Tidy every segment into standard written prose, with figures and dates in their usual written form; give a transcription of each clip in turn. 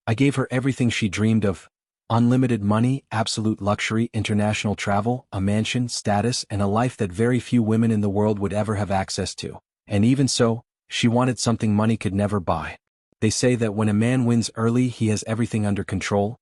I gave her everything she dreamed of. Unlimited money, absolute luxury, international travel, a mansion, status, and a life that very few women in the world would ever have access to. And even so, she wanted something money could never buy. They say that when a man wins early he has everything under control.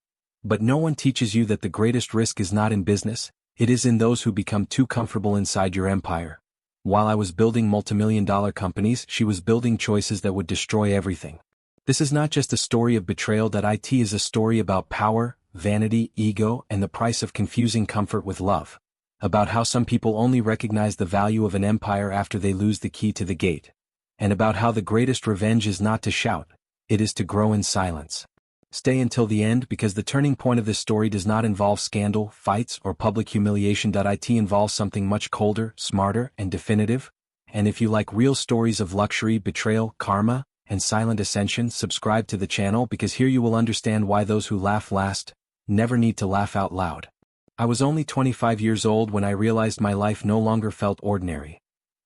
But no one teaches you that the greatest risk is not in business, it is in those who become too comfortable inside your empire. While I was building multimillion-dollar companies, she was building choices that would destroy everything. This is not just a story of betrayal, that it is a story about power, vanity, ego, and the price of confusing comfort with love. About how some people only recognize the value of an empire after they lose the key to the gate. And about how the greatest revenge is not to shout, it is to grow in silence. Stay until the end, because the turning point of this story does not involve scandal, fights, or public humiliation. It involves something much colder, smarter, and definitive. And if you like real stories of luxury, betrayal, karma, and silent ascension, subscribe to the channel, because here you will understand why those who laugh last never need to laugh out loud. I was only 25 years old when I realized my life no longer felt ordinary.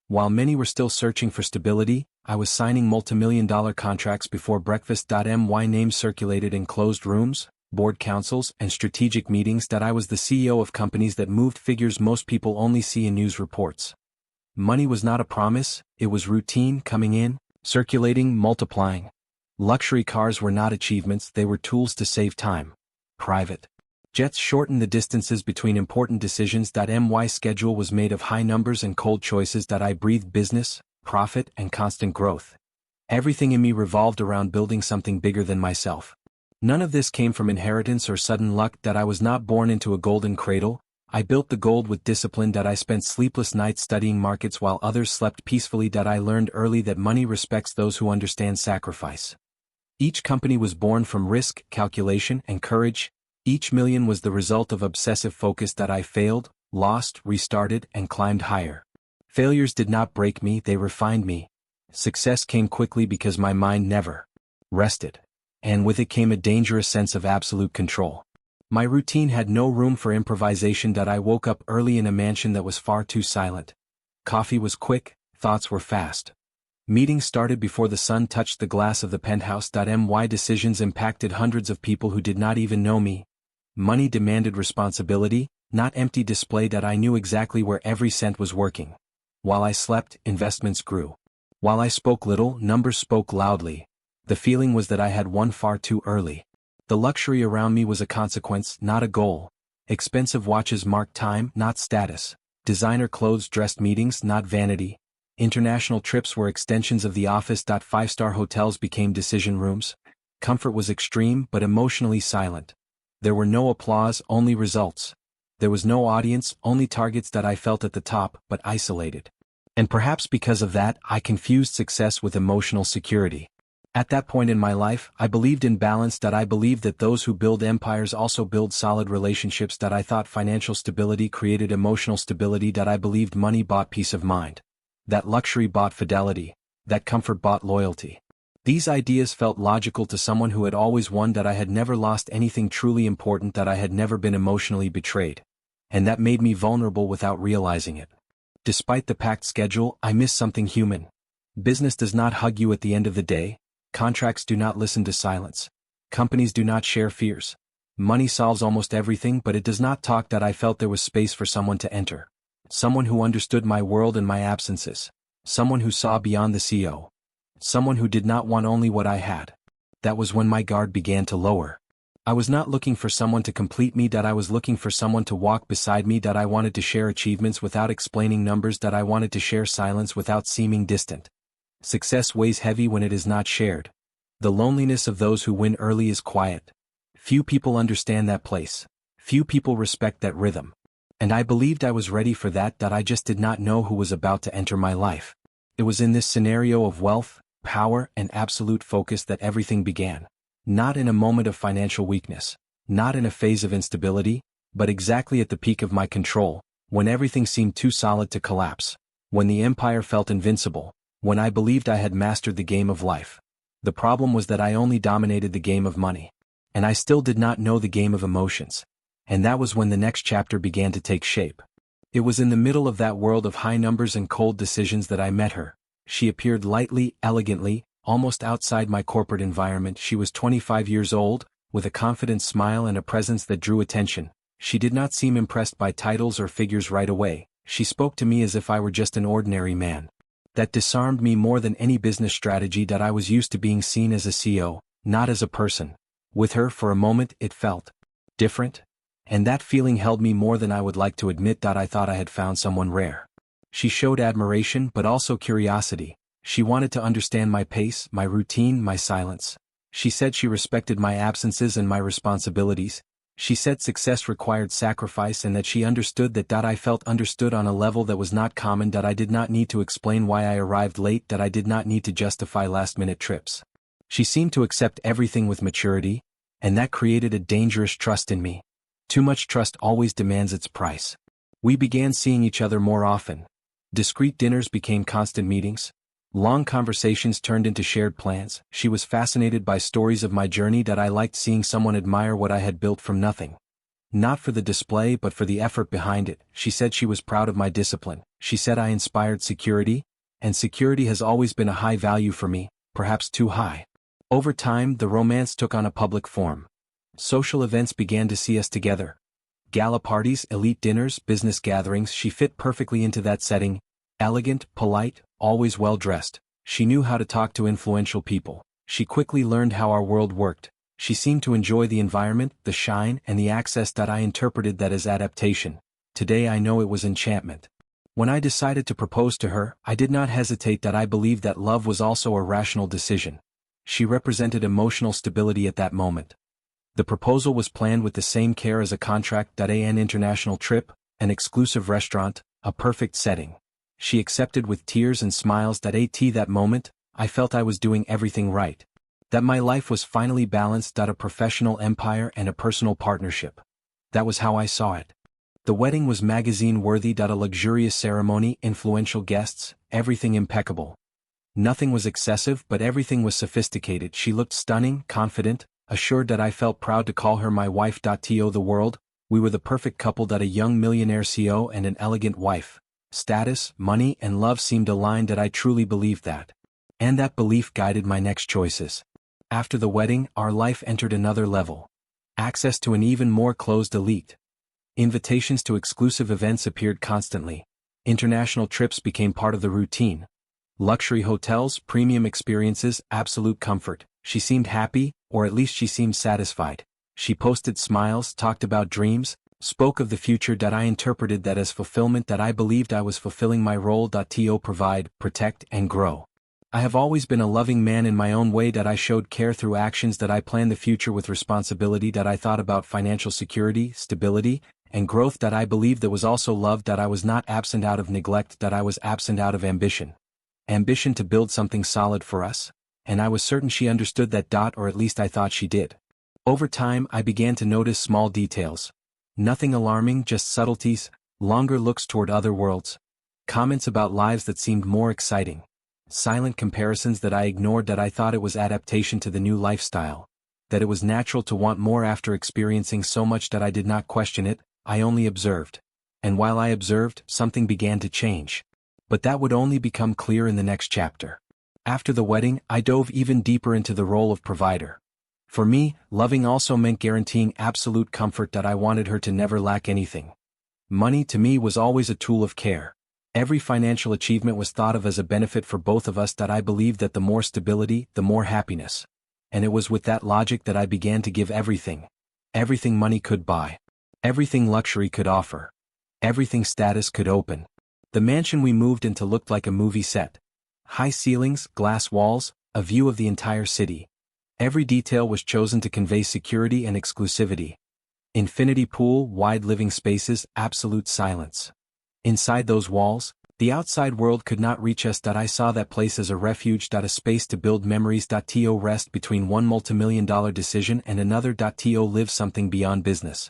While many were still searching for stability, I was signing multimillion-dollar contracts before breakfast. My name circulated in closed rooms, board councils, and strategic meetings. I was the CEO of companies that moved figures most people only see in news reports. Money was not a promise, it was routine, coming in, circulating, multiplying. Luxury cars were not achievements, they were tools to save time. Private jets shortened the distances between important decisions. My schedule was made of high numbers and cold choices. I breathed business, profit, and constant growth. Everything in me revolved around building something bigger than myself. None of this came from inheritance or sudden luck. I was not born into a golden cradle. I built the gold with discipline. I spent sleepless nights studying markets while others slept peacefully. I learned early that money respects those who understand sacrifice. Each company was born from risk, calculation, and courage. Each million was the result of obsessive focus. I failed, lost, restarted, and climbed higher. Failures did not break me, they refined me. Success came quickly because my mind never rested. And with it came a dangerous sense of absolute control. My routine had no room for improvisation. I woke up early in a mansion that was far too silent. Coffee was quick, thoughts were fast. Meetings started before the sun touched the glass of the penthouse. My decisions impacted hundreds of people who did not even know me. Money demanded responsibility, not empty display. I knew exactly where every cent was working. While I slept, investments grew. While I spoke little, numbers spoke loudly. The feeling was that I had won far too early. The luxury around me was a consequence, not a goal. Expensive watches marked time, not status. Designer clothes dressed meetings, not vanity. International trips were extensions of the office. Five-star hotels became decision rooms. Comfort was extreme but emotionally silent. There were no applause, only results. There was no audience, only targets. I felt at the top, but isolated. And perhaps because of that, I confused success with emotional security. At that point in my life, I believed in balance. I believed that those who build empires also build solid relationships. I thought financial stability created emotional stability. I believed money bought peace of mind. That luxury bought fidelity. That comfort bought loyalty. These ideas felt logical to someone who had always won. I had never lost anything truly important. I had never been emotionally betrayed. And that made me vulnerable without realizing it. Despite the packed schedule, I missed something human. Business does not hug you at the end of the day. Contracts do not listen to silence. Companies do not share fears. Money solves almost everything, but it does not talk. I felt there was space for someone to enter. Someone who understood my world and my absences. Someone who saw beyond the CO. Someone who did not want only what I had. That was when my guard began to lower. I was not looking for someone to complete me. I was looking for someone to walk beside me. I wanted to share achievements without explaining numbers. I wanted to share silence without seeming distant. Success weighs heavy when it is not shared. The loneliness of those who win early is quiet. Few people understand that place. Few people respect that rhythm. And I believed I was ready for that. I just did not know who was about to enter my life. It was in this scenario of wealth, power, and absolute focus that everything began. Not in a moment of financial weakness, not in a phase of instability, but exactly at the peak of my control, when everything seemed too solid to collapse, when the empire felt invincible, when I believed I had mastered the game of life. The problem was that I only dominated the game of money. And I still did not know the game of emotions. And that was when the next chapter began to take shape. It was in the middle of that world of high numbers and cold decisions that I met her. She appeared lightly, elegantly, almost outside my corporate environment. She was 25 years old, with a confident smile and a presence that drew attention. She did not seem impressed by titles or figures right away. She spoke to me as if I were just an ordinary man. That disarmed me more than any business strategy that I was used to being seen as a CEO, not as a person. With her for a moment it felt different. And that feeling held me more than I would like to admit. I thought I had found someone rare. She showed admiration but also curiosity. She wanted to understand my pace, my routine, my silence. She said she respected my absences and my responsibilities. She said success required sacrifice and that she understood that. I felt understood on a level that was not common. I did not need to explain why I arrived late. I did not need to justify last-minute trips. She seemed to accept everything with maturity, and that created a dangerous trust in me. Too much trust always demands its price. We began seeing each other more often. Discreet dinners became constant meetings. Long conversations turned into shared plans. She was fascinated by stories of my journey. I liked seeing someone admire what I had built from nothing. Not for the display but for the effort behind it. She said she was proud of my discipline. She said I inspired security, and security has always been a high value for me, perhaps too high. Over time, the romance took on a public form. Social events began to see us together. Gala parties, elite dinners, business gatherings. She fit perfectly into that setting. Elegant, polite, always well-dressed. She knew how to talk to influential people. She quickly learned how our world worked. She seemed to enjoy the environment, the shine, and the access. I interpreted that as adaptation. Today I know it was enchantment. When I decided to propose to her, I did not hesitate. I believed that love was also a rational decision. She represented emotional stability at that moment. The proposal was planned with the same care as a contract. An international trip, an exclusive restaurant, a perfect setting. She accepted with tears and smiles. That moment, I felt I was doing everything right. That my life was finally balanced. A professional empire and a personal partnership. That was how I saw it. The wedding was magazine-worthy. A luxurious ceremony, influential guests, everything impeccable. Nothing was excessive but everything was sophisticated. She looked stunning, confident, assured. I felt proud to call her my wife. To the world, we were the perfect couple. A young millionaire CEO and an elegant wife. Status, money, and love seemed aligned. I truly believed that. And that belief guided my next choices. After the wedding, our life entered another level. Access to an even more closed elite. Invitations to exclusive events appeared constantly. International trips became part of the routine. Luxury hotels, premium experiences, absolute comfort. She seemed happy, or at least she seemed satisfied. She posted smiles, talked about dreams, spoke of the future. I interpreted that as fulfillment. I believed I was fulfilling my role. To provide, protect, and grow. I have always been a loving man in my own way. I showed care through actions. I planned the future with responsibility. I thought about financial security, stability, and growth. I believed there was also love. I was not absent out of neglect. I was absent out of ambition. Ambition to build something solid for us. And I was certain she understood that. Or at least I thought she did. Over time, I began to notice small details. Nothing alarming, just subtleties, longer looks toward other worlds. Comments about lives that seemed more exciting. Silent comparisons that I ignored. I thought it was adaptation to the new lifestyle. That it was natural to want more after experiencing so much. I did not question it, I only observed. And while I observed, something began to change. But that would only become clear in the next chapter. After the wedding, I dove even deeper into the role of provider. For me, loving also meant guaranteeing absolute comfort. I wanted her to never lack anything. Money to me was always a tool of care. Every financial achievement was thought of as a benefit for both of us. I believed that the more stability, the more happiness. And it was with that logic that I began to give everything. Everything money could buy. Everything luxury could offer. Everything status could open. The mansion we moved into looked like a movie set. High ceilings, glass walls, a view of the entire city. Every detail was chosen to convey security and exclusivity. Infinity pool, wide living spaces, absolute silence. Inside those walls, the outside world could not reach us. I saw that place as a refuge. A space to build memories. To rest between one multimillion-dollar decision and another. To live something beyond business.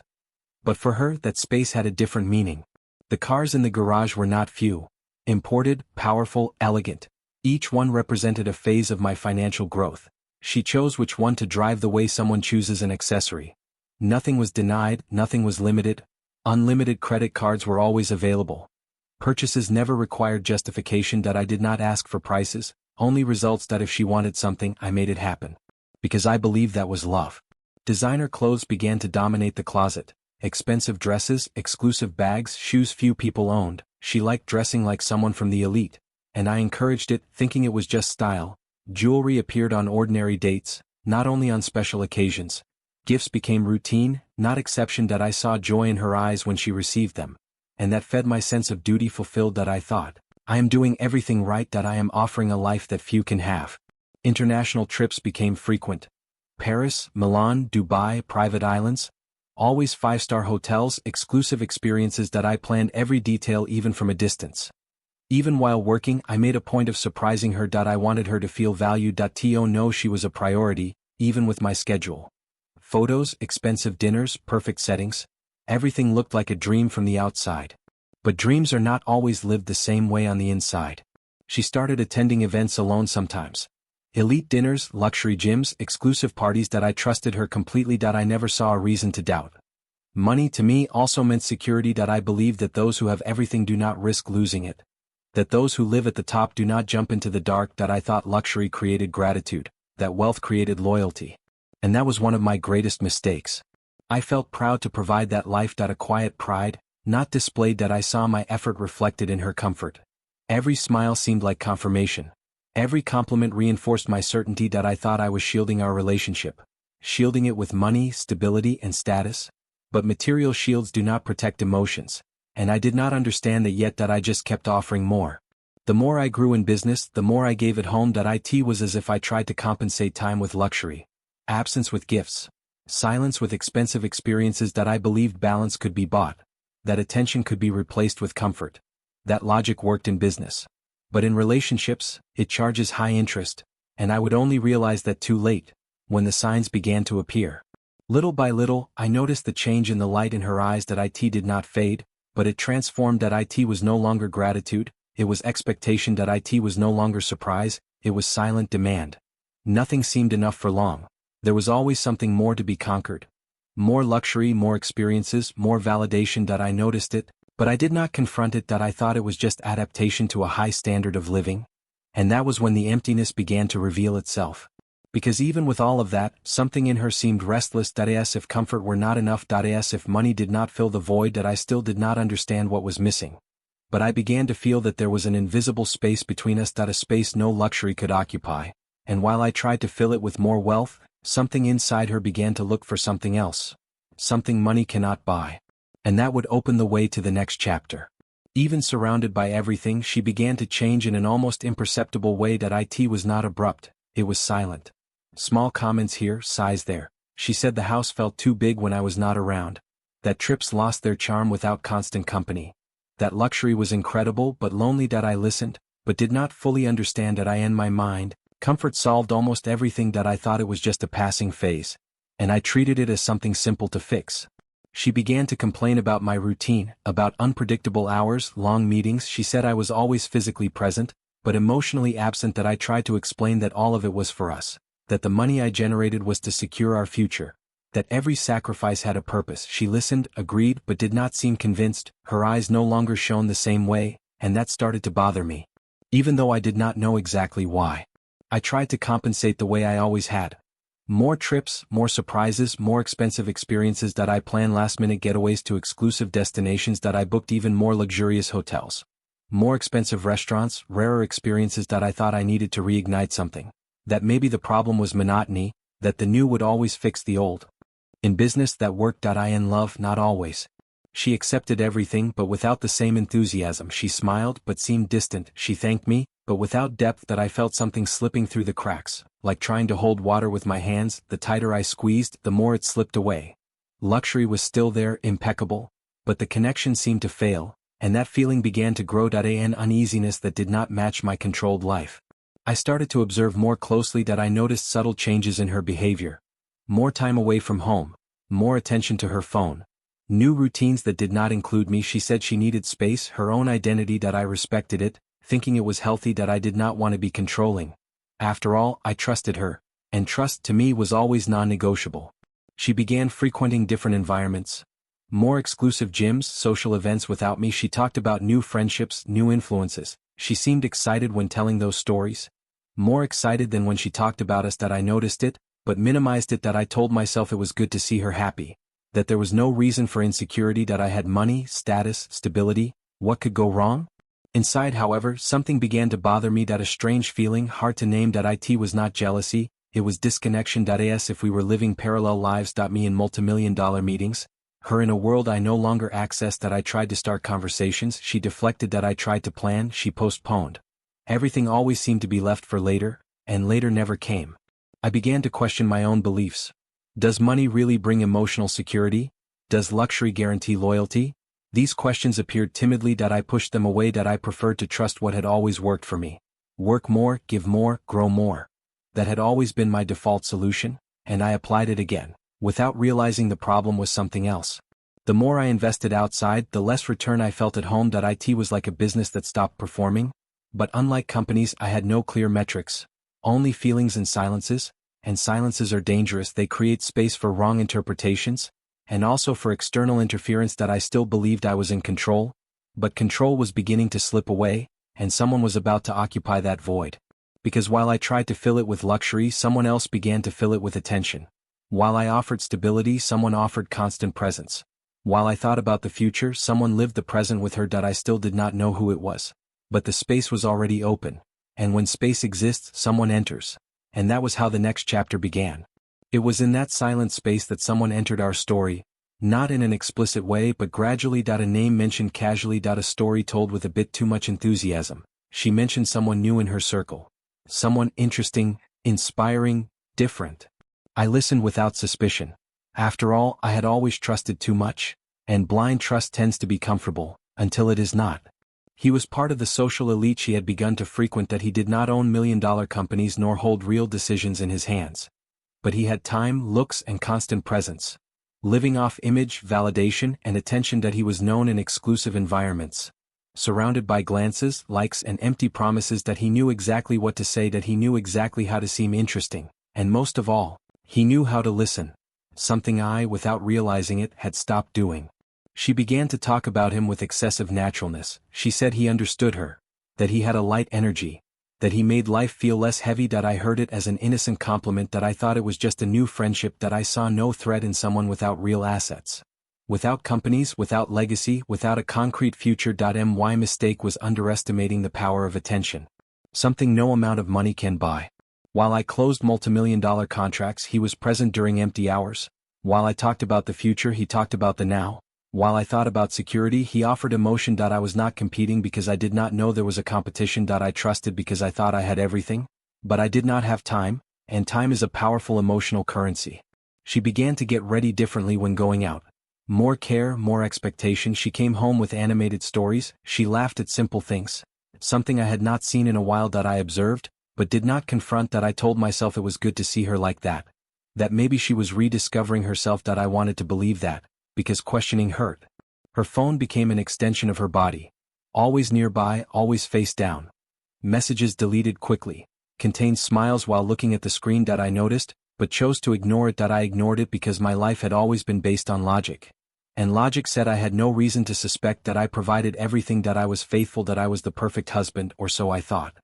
But for her, that space had a different meaning. The cars in the garage were not few. Imported, powerful, elegant. Each one represented a phase of my financial growth. She chose which one to drive the way someone chooses an accessory. Nothing was denied, nothing was limited. Unlimited credit cards were always available. Purchases never required justification. I did not ask for prices, Only results that if she wanted something, I made it happen. Because I believed that was love. Designer clothes began to dominate the closet. Expensive dresses, exclusive bags, shoes few people owned. She liked dressing like someone from the elite. And I encouraged it, thinking it was just style. Jewelry appeared on ordinary dates, not only on special occasions. Gifts became routine, not exception. That I saw joy in her eyes when she received them. And that fed my sense of duty fulfilled. That I thought, I am doing everything right. That I am offering a life that few can have. International trips became frequent. Paris, Milan, Dubai, private islands. Always five-star hotels, exclusive experiences that I planned every detail even from a distance. Even while working, I made a point of surprising her. I wanted her to feel valued. To know she was a priority, even with my schedule. Photos, expensive dinners, perfect settings. Everything looked like a dream from the outside. But dreams are not always lived the same way on the inside. She started attending events alone sometimes. Elite dinners, luxury gyms, exclusive parties. That I trusted her completely. I never saw a reason to doubt. Money to me also meant security. I believed that those who have everything do not risk losing it. That those who live at the top do not jump into the dark. I thought luxury created gratitude, that wealth created loyalty. And that was one of my greatest mistakes. I felt proud to provide that life. A quiet pride, not displayed. I saw my effort reflected in her comfort. Every smile seemed like confirmation. Every compliment reinforced my certainty. I thought I was shielding our relationship. Shielding it with money, stability, and status. But material shields do not protect emotions. And I did not understand that yet. I just kept offering more. The more I grew in business, the more I gave at home. It was as if I tried to compensate time with luxury. Absence with gifts. Silence with expensive experiences. I believed balance could be bought. That attention could be replaced with comfort. That logic worked in business. But in relationships, it charges high interest. And I would only realize that too late, when the signs began to appear. Little by little, I noticed the change in the light in her eyes. It did not fade, but it transformed. It was no longer gratitude, it was expectation. It was no longer surprise, it was silent demand. Nothing seemed enough for long. There was always something more to be conquered. More luxury, more experiences, more validation. I noticed it, but I did not confront it. I thought it was just adaptation to a high standard of living. And that was when the emptiness began to reveal itself. Because even with all of that, something in her seemed restless. As if comfort were not enough. As if money did not fill the void. I still did not understand what was missing. But I began to feel that there was an invisible space between us. A space no luxury could occupy. And while I tried to fill it with more wealth, something inside her began to look for something else. Something money cannot buy. And that would open the way to the next chapter. Even surrounded by everything, she began to change in an almost imperceptible way. It was not abrupt, it was silent. Small comments here, sighs there. She said the house felt too big when I was not around. That trips lost their charm without constant company. That luxury was incredible but lonely. I listened, but did not fully understand. In my mind, comfort solved almost everything. I thought it was just a passing phase. And I treated it as something simple to fix. She began to complain about my routine, about unpredictable hours, long meetings. She said I was always physically present, but emotionally absent. I tried to explain that all of it was for us. That the money I generated was to secure our future. That every sacrifice had a purpose. She listened, agreed, but did not seem convinced. Her eyes no longer shone the same way, and that started to bother me. Even though I did not know exactly why. I tried to compensate the way I always had. More trips, more surprises, more expensive experiences. I planned last-minute getaways to exclusive destinations. I booked even more luxurious hotels. More expensive restaurants, rarer experiences. I thought I needed to reignite something. That maybe the problem was monotony, that the new would always fix the old. In business that worked. In love, not always. She accepted everything but without the same enthusiasm. She smiled but seemed distant. She thanked me, but without depth. I felt something slipping through the cracks, like trying to hold water with my hands. The tighter I squeezed, the more it slipped away. Luxury was still there, impeccable, but the connection seemed to fail, and that feeling began to grow. An uneasiness that did not match my controlled life. I started to observe more closely. I noticed subtle changes in her behavior. More time away from home, more attention to her phone. New routines that did not include me. She said she needed space, her own identity. I respected it, thinking it was healthy. I did not want to be controlling. After all, I trusted her, and trust to me was always non-negotiable. She began frequenting different environments. More exclusive gyms, social events without me. She talked about new friendships, new influences. She seemed excited when telling those stories. More excited than when she talked about us that I noticed it, but minimized it that I told myself it was good to see her happy. That there was no reason for insecurity, that I had money, status, stability, what could go wrong? Inside, however, something began to bother me, that a strange feeling hard to name, that it was not jealousy, it was disconnection. As if we were living parallel lives. Me in multimillion-dollar meetings, her in a world I no longer accessed. That I tried to start conversations, she deflected. That I tried to plan, she postponed. Everything always seemed to be left for later, and later never came. I began to question my own beliefs. Does money really bring emotional security? Does luxury guarantee loyalty? These questions appeared timidly. That I pushed them away. That I preferred to trust what had always worked for me. Work more, give more, grow more. That had always been my default solution, and I applied it again, without realizing the problem was something else. The more I invested outside, the less return I felt at home. That it was like a business that stopped performing. But unlike companies, I had no clear metrics, only feelings and silences are dangerous. They create space for wrong interpretations, and also for external interference. That I still believed I was in control, but control was beginning to slip away, and someone was about to occupy that void. Because while I tried to fill it with luxury, someone else began to fill it with attention. While I offered stability, someone offered constant presence. While I thought about the future, someone lived the present with her. That I still did not know who it was. But the space was already open, and when space exists, someone enters. And that was how the next chapter began. It was in that silent space that someone entered our story, not in an explicit way but gradually. A name mentioned casually. A story told with a bit too much enthusiasm. She mentioned someone new in her circle. Someone interesting, inspiring, different. I listened without suspicion. After all, I had always trusted too much, and blind trust tends to be comfortable, until it is not. He was part of the social elite she had begun to frequent. That he did not own million-dollar companies nor hold real decisions in his hands. But he had time, looks, and constant presence. Living off image, validation, and attention. That he was known in exclusive environments. Surrounded by glances, likes, and empty promises. That he knew exactly what to say. That he knew exactly how to seem interesting, and most of all, he knew how to listen. Something I, without realizing it, had stopped doing. She began to talk about him with excessive naturalness. She said he understood her. That he had a light energy. That he made life feel less heavy. That I heard it as an innocent compliment. That I thought it was just a new friendship. That I saw no threat in someone without real assets. Without companies, without legacy, without a concrete future. My mistake was underestimating the power of attention. Something no amount of money can buy. While I closed multimillion-dollar contracts, he was present during empty hours. While I talked about the future, he talked about the now. While I thought about security, he offered emotion. I was not competing because I did not know there was a competition. I trusted because I thought I had everything. But I did not have time, and time is a powerful emotional currency. She began to get ready differently when going out. More care, more expectation. She came home with animated stories. She laughed at simple things. Something I had not seen in a while. I observed, but did not confront. I told myself it was good to see her like that. That maybe she was rediscovering herself. I wanted to believe that, because questioning hurt. Her phone became an extension of her body. Always nearby, always face down. Messages deleted quickly. Contained smiles while looking at the screen. I noticed, but chose to ignore it. I ignored it because my life had always been based on logic. And logic said I had no reason to suspect. I provided everything. I was faithful. I was the perfect husband, or so I thought.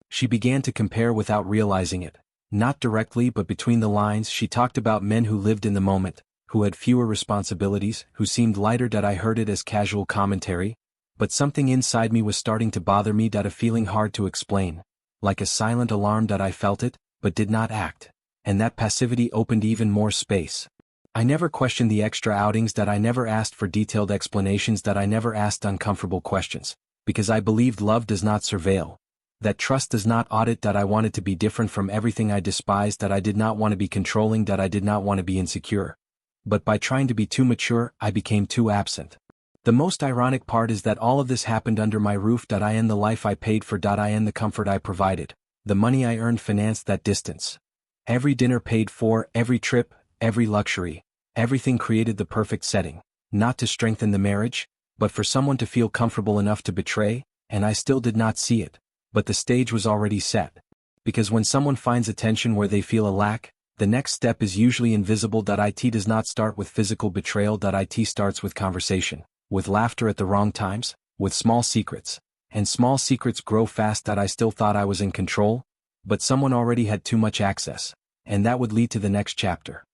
She began to compare without realizing it. Not directly but between the lines. She talked about men who lived in the moment, who had fewer responsibilities, who seemed lighter. I heard it as casual commentary, but something inside me was starting to bother me. A feeling hard to explain. Like a silent alarm. I felt it, but did not act. And that passivity opened even more space. I never questioned the extra outings. I never asked for detailed explanations. I never asked uncomfortable questions, because I believed love does not surveil. That trust does not audit. I wanted to be different from everything I despised. I did not want to be controlling. I did not want to be insecure. But by trying to be too mature, I became too absent. The most ironic part is that all of this happened under my roof. I end the life I paid for. I end the comfort I provided. The money I earned financed that distance. Every dinner paid for, every trip, every luxury. Everything created the perfect setting. Not to strengthen the marriage, but for someone to feel comfortable enough to betray, and I still did not see it. But the stage was already set. Because when someone finds attention where they feel a lack, the next step is usually invisible. It does not start with physical betrayal. It starts with conversation, with laughter at the wrong times, with small secrets. And small secrets grow fast. I still thought I was in control, But someone already had too much access, and that would lead to the next chapter.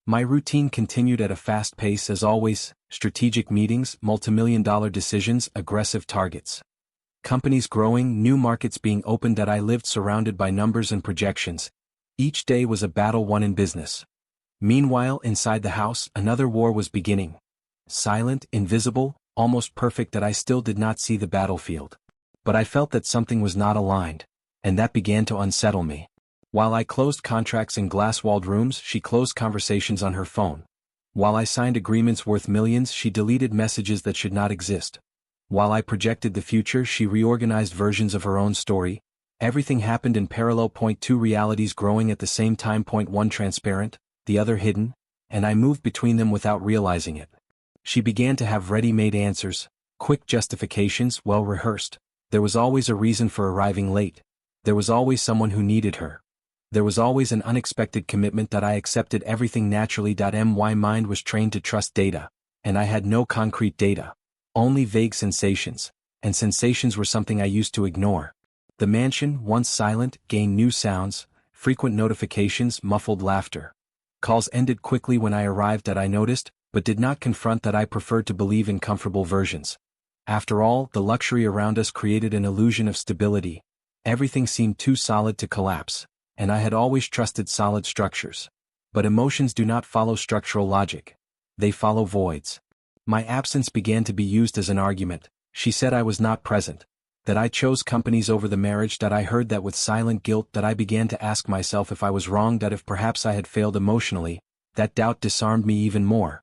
My routine continued at a fast pace as always: strategic meetings, multimillion-dollar decisions, aggressive targets. Companies growing, new markets being opened. That I lived surrounded by numbers and projections. Each day was a battle won in business. Meanwhile, inside the house, another war was beginning. Silent, invisible, almost perfect. That I still did not see the battlefield. But I felt that something was not aligned, and that began to unsettle me. While I closed contracts in glass-walled rooms, she closed conversations on her phone. While I signed agreements worth millions, she deleted messages that should not exist. While I projected the future, she reorganized versions of her own story. Everything happened in parallel. Point 2 realities growing at the same time. Point 1 transparent, the other hidden, and I moved between them without realizing it. She began to have ready-made answers, quick justifications, well rehearsed. There was always a reason for arriving late. There was always someone who needed her. There was always an unexpected commitment. That I accepted everything naturally. My mind was trained to trust data, and I had no concrete data. Only vague sensations, and sensations were something I used to ignore. The mansion, once silent, gained new sounds, frequent notifications, muffled laughter. Calls ended quickly when I arrived. That I noticed, but did not confront. That I preferred to believe in comfortable versions. After all, the luxury around us created an illusion of stability. Everything seemed too solid to collapse, and I had always trusted solid structures. But emotions do not follow structural logic. They follow voids. My absence began to be used as an argument. She said I was not present, that I chose companies over the marriage. That I heard that with silent guilt. That I began to ask myself if I was wrong. That if perhaps I had failed emotionally. That doubt disarmed me even more.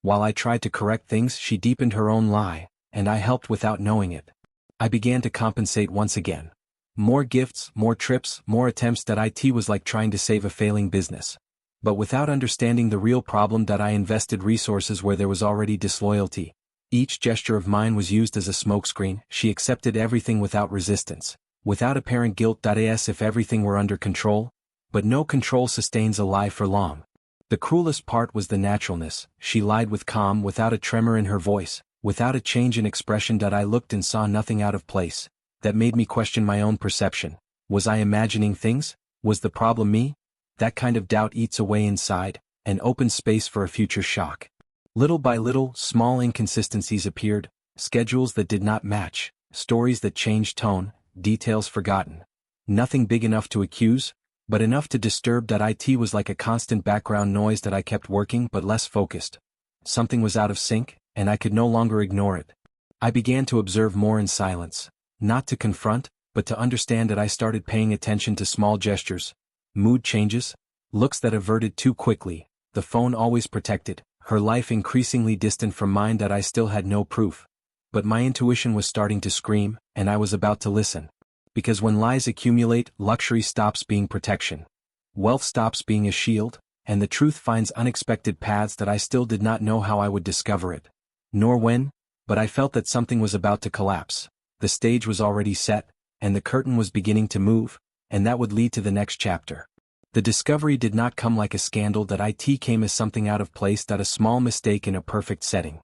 While I tried to correct things, she deepened her own lie, and I helped without knowing it. I began to compensate once again. More gifts, more trips, more attempts. That it was like trying to save a failing business. But without understanding the real problem. That I invested resources where there was already disloyalty. Each gesture of mine was used as a smokescreen. She accepted everything without resistance, without apparent guilt. As if everything were under control. But no control sustains a lie for long. The cruelest part was the naturalness. She lied with calm, without a tremor in her voice, without a change in expression. That I looked and saw nothing out of place. That made me question my own perception. Was I imagining things? Was the problem me? That kind of doubt eats away inside, and opens space for a future shock. Little by little, small inconsistencies appeared, schedules that did not match, stories that changed tone, details forgotten. Nothing big enough to accuse, but enough to disturb. That it was like a constant background noise. That I kept working but less focused. Something was out of sync, and I could no longer ignore it. I began to observe more in silence. Not to confront, but to understand. That I started paying attention to small gestures, mood changes, looks that averted too quickly, the phone always protected, her life increasingly distant from mine. That I still had no proof. But my intuition was starting to scream, and I was about to listen. Because when lies accumulate, luxury stops being protection. Wealth stops being a shield, and the truth finds unexpected paths. That I still did not know how I would discover it, nor when, but I felt that something was about to collapse. The stage was already set, and the curtain was beginning to move, and that would lead to the next chapter. The discovery did not come like a scandal. That it came as something out of place. That a small mistake in a perfect setting.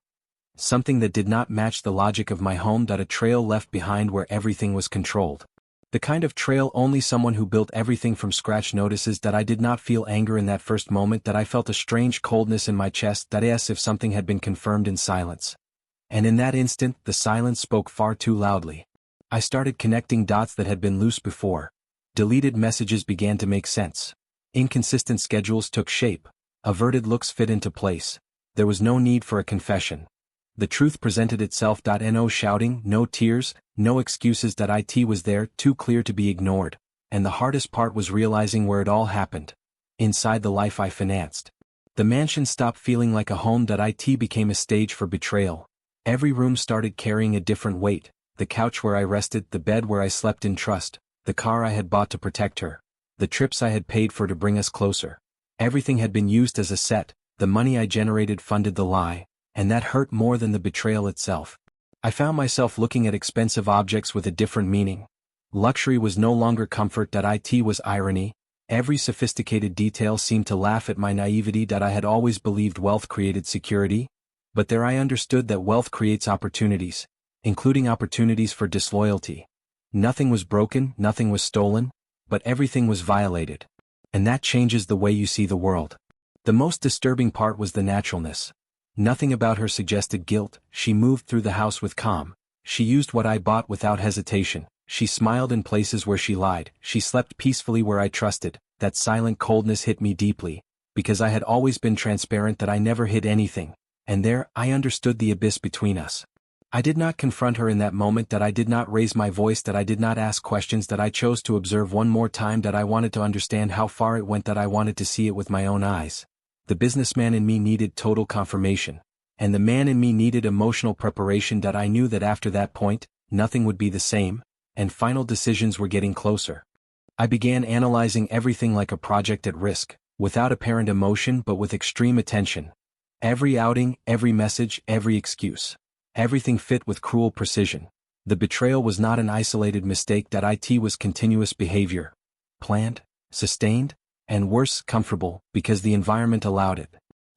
Something that did not match the logic of my home. That a trail left behind where everything was controlled. The kind of trail only someone who built everything from scratch notices. That I did not feel anger in that first moment. That I felt a strange coldness in my chest. That as if something had been confirmed in silence. And in that instant, the silence spoke far too loudly. I started connecting dots that had been loose before. Deleted messages began to make sense. Inconsistent schedules took shape. Averted looks fit into place. There was no need for a confession. The truth presented itself. No shouting, no tears, no excuses. That it was there, too clear to be ignored. And the hardest part was realizing where it all happened. Inside the life I financed. The mansion stopped feeling like a home. That it became a stage for betrayal. Every room started carrying a different weight. The couch where I rested, the bed where I slept in trust, the car I had bought to protect her, the trips I had paid for to bring us closer. Everything had been used as a set. The money I generated funded the lie, and that hurt more than the betrayal itself. I found myself looking at expensive objects with a different meaning. Luxury was no longer comfort. That it was irony. Every sophisticated detail seemed to laugh at my naivety. That I had always believed wealth created security. But there I understood that wealth creates opportunities, including opportunities for disloyalty. Nothing was broken, nothing was stolen, but everything was violated. And that changes the way you see the world. The most disturbing part was the naturalness. Nothing about her suggested guilt. She moved through the house with calm. She used what I bought without hesitation. She smiled in places where she lied. She slept peacefully where I trusted. That silent coldness hit me deeply, because I had always been transparent that I never hid anything. And there, I understood the abyss between us. I did not confront her in that moment, that I did not raise my voice, that I did not ask questions, that I chose to observe one more time, that I wanted to understand how far it went, that I wanted to see it with my own eyes. The businessman in me needed total confirmation. And the man in me needed emotional preparation, that I knew that after that point, nothing would be the same, and final decisions were getting closer. I began analyzing everything like a project at risk, without apparent emotion but with extreme attention. Every outing, every message, every excuse. Everything fit with cruel precision. The betrayal was not an isolated mistake, that it was continuous behavior. Planned, sustained, and worse, comfortable, because the environment allowed it.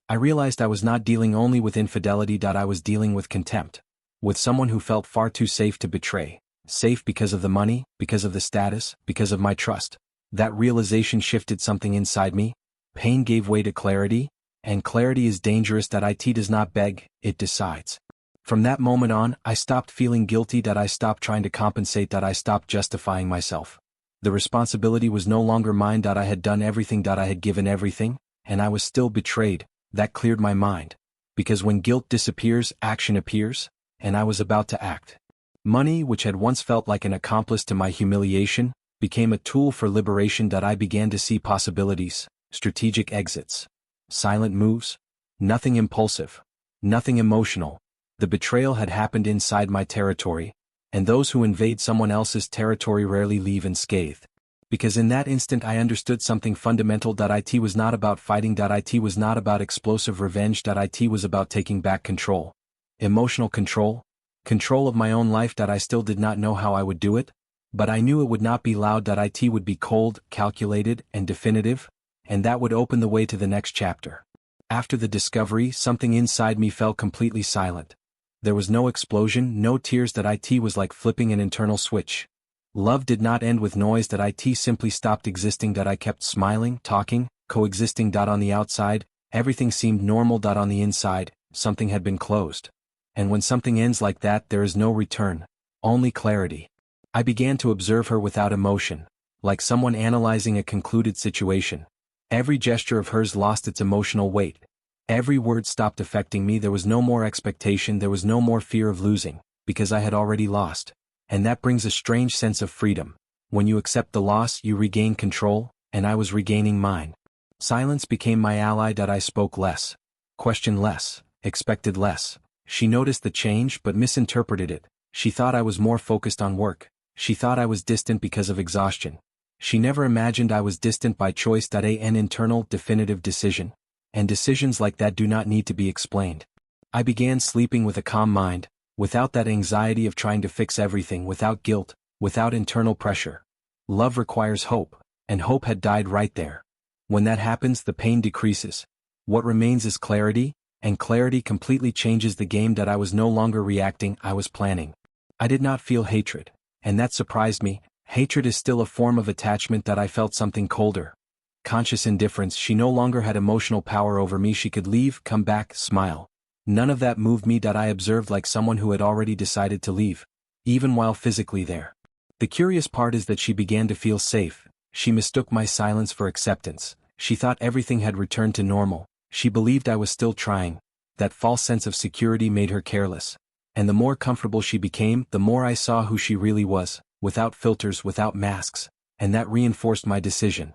I realized I was not dealing only with infidelity, that I was dealing with contempt. With someone who felt far too safe to betray. Safe because of the money, because of the status, because of my trust. That realization shifted something inside me. Pain gave way to clarity, and clarity is dangerous, that it does not beg, it decides. From that moment on, I stopped feeling guilty, that I stopped trying to compensate, that I stopped justifying myself. The responsibility was no longer mine, that I had done everything, that I had given everything, and I was still betrayed. That cleared my mind. Because when guilt disappears, action appears, and I was about to act. Money, which had once felt like an accomplice to my humiliation, became a tool for liberation, that I began to see possibilities, strategic exits, silent moves, nothing impulsive, nothing emotional. The betrayal had happened inside my territory, and those who invade someone else's territory rarely leave unscathed. Because in that instant I understood something fundamental, that it was not about fighting, that it was not about explosive revenge, that it was about taking back control. Emotional control. Control of my own life, that I still did not know how I would do it, but I knew it would not be loud, that it would be cold, calculated, and definitive, and that would open the way to the next chapter. After the discovery, something inside me fell completely silent. There was no explosion, no tears, that it was like flipping an internal switch. Love did not end with noise, that it simply stopped existing, that I kept smiling, talking, coexisting. On the outside, everything seemed normal. On the inside, something had been closed. And when something ends like that, there is no return, only clarity. I began to observe her without emotion, like someone analyzing a concluded situation. Every gesture of hers lost its emotional weight. Every word stopped affecting me. There was no more expectation, there was no more fear of losing, because I had already lost. And that brings a strange sense of freedom. When you accept the loss, you regain control, and I was regaining mine. Silence became my ally. I spoke less, questioned less, expected less. She noticed the change but misinterpreted it. She thought I was more focused on work. She thought I was distant because of exhaustion. She never imagined I was distant by choice. An internal, definitive decision. And decisions like that do not need to be explained. I began sleeping with a calm mind, without that anxiety of trying to fix everything, without guilt, without internal pressure. Love requires hope, and hope had died right there. When that happens, the pain decreases. What remains is clarity, and clarity completely changes the game. I was no longer reacting, I was planning. I did not feel hatred, and that surprised me. Hatred is still a form of attachment. I felt something colder. Conscious indifference. She no longer had emotional power over me. She could leave, come back, smile. None of that moved me. I observed like someone who had already decided to leave, even while physically there. The curious part is that she began to feel safe. She mistook my silence for acceptance. She thought everything had returned to normal. She believed I was still trying. That false sense of security made her careless. And the more comfortable she became, the more I saw who she really was, without filters, without masks, and that reinforced my decision.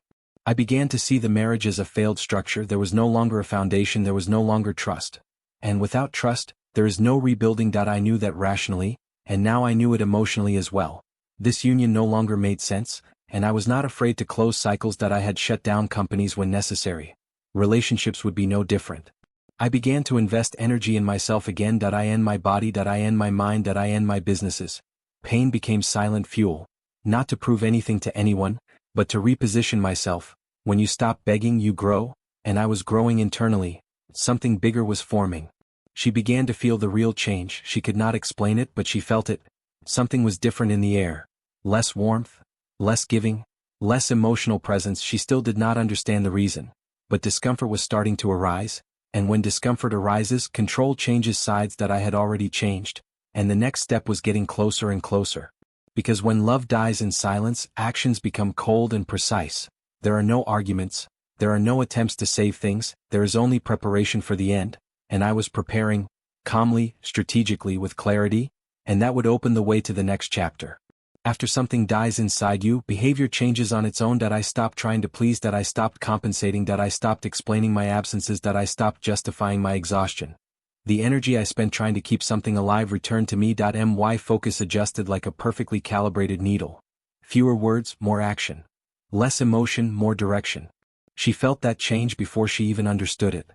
I began to see the marriage as a failed structure. There was no longer a foundation, there was no longer trust. And without trust, there is no rebuilding. I knew that rationally, and now I knew it emotionally as well. This union no longer made sense, and I was not afraid to close cycles. I had shut down companies when necessary. Relationships would be no different. I began to invest energy in myself again. In my body, in my mind, in my businesses. Pain became silent fuel. Not to prove anything to anyone, but to reposition myself. When you stop begging, you grow, and I was growing internally. Something bigger was forming. She began to feel the real change. She could not explain it, but she felt it. Something was different in the air. Less warmth, less giving, Less emotional presence. She still did not understand the reason. But discomfort was starting to arise, and when discomfort arises, control changes sides that I had already changed, and the next step was getting closer and closer. Because when love dies in silence, actions become cold and precise. There are no arguments, there are no attempts to save things, there is only preparation for the end, and I was preparing, calmly, strategically, with clarity, and that would open the way to the next chapter. After something dies inside you, behavior changes on its own. That I stopped trying to please, that I stopped compensating, that I stopped explaining my absences, that I stopped justifying my exhaustion. The energy I spent trying to keep something alive returned to me. My focus adjusted like a perfectly calibrated needle. Fewer words, more action. Less emotion, more direction. She felt that change before she even understood it.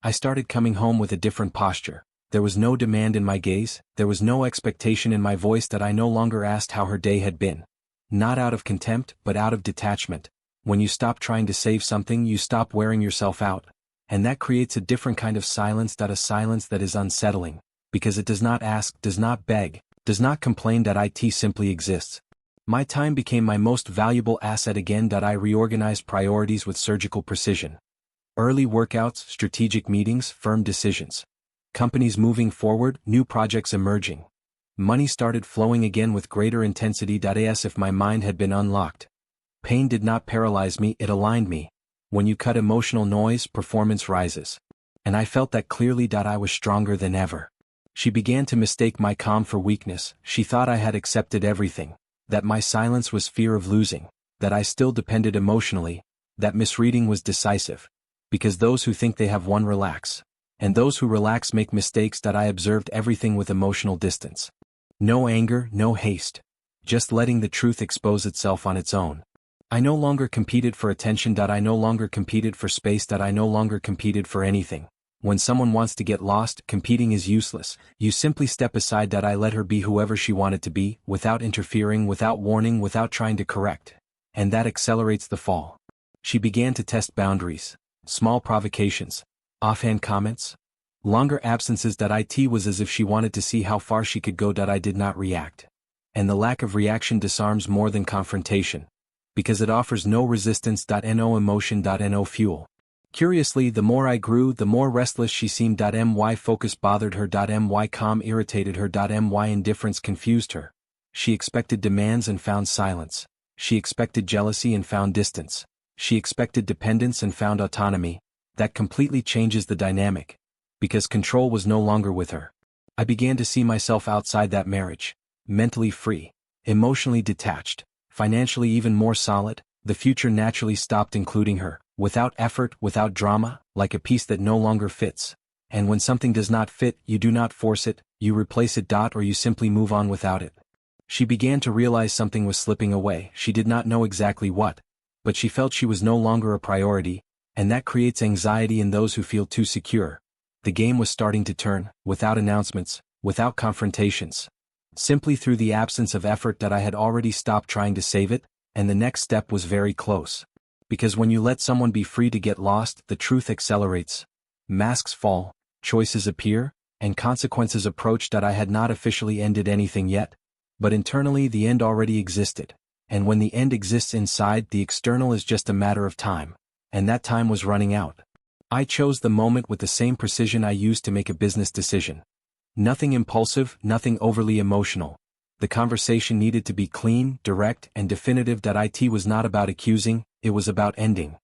I started coming home with a different posture. There was no demand in my gaze, there was no expectation in my voice. That I no longer asked how her day had been. Not out of contempt, but out of detachment. When you stop trying to save something, you stop wearing yourself out. And that creates a different kind of silence. A silence that is unsettling, because it does not ask, does not beg, does not complain. That it simply exists. My time became my most valuable asset again. I reorganized priorities with surgical precision. Early workouts, strategic meetings, firm decisions. Companies moving forward, new projects emerging. Money started flowing again with greater intensity. As if my mind had been unlocked. Pain did not paralyze me, it aligned me. When you cut emotional noise, performance rises. And I felt that clearly. I was stronger than ever. She began to mistake my calm for weakness. She thought I had accepted everything. That my silence was fear of losing. That I still depended emotionally. That misreading was decisive. Because those who think they have won relax. And those who relax make mistakes. I observed everything with emotional distance. No anger, no haste. Just letting the truth expose itself on its own. I no longer competed for attention. I no longer competed for space. I no longer competed for anything. When someone wants to get lost, competing is useless. You simply step aside. I let her be whoever she wanted to be, without interfering, without warning, without trying to correct. And that accelerates the fall. She began to test boundaries. Small provocations. Offhand comments. Longer absences. It was as if she wanted to see how far she could go. I did not react. And the lack of reaction disarms more than confrontation. Because it offers no resistance. No emotion. No fuel. Curiously, the more I grew, the more restless she seemed. My focus bothered her. My calm irritated her. My indifference confused her. She expected demands and found silence. She expected jealousy and found distance. She expected dependence and found autonomy. That completely changes the dynamic. Because control was no longer with her. I began to see myself outside that marriage. Mentally free. Emotionally detached. Financially even more solid. The future naturally stopped including her. Without effort, without drama, like a piece that no longer fits. And when something does not fit, you do not force it, you replace it. Or you simply move on without it. She began to realize something was slipping away. She did not know exactly what. But she felt she was no longer a priority. And that creates anxiety in those who feel too secure. The game was starting to turn, without announcements, without confrontations. Simply through the absence of effort. I had already stopped trying to save it, and the next step was very close. Because when you let someone be free to get lost, the truth accelerates. Masks fall, choices appear, and consequences approach. I had not officially ended anything yet, but internally the end already existed. And when the end exists inside, the external is just a matter of time. And that time was running out. I chose the moment with the same precision I used to make a business decision. Nothing impulsive, nothing overly emotional. The conversation needed to be clean, direct, and definitive. It was not about accusing, it was about ending.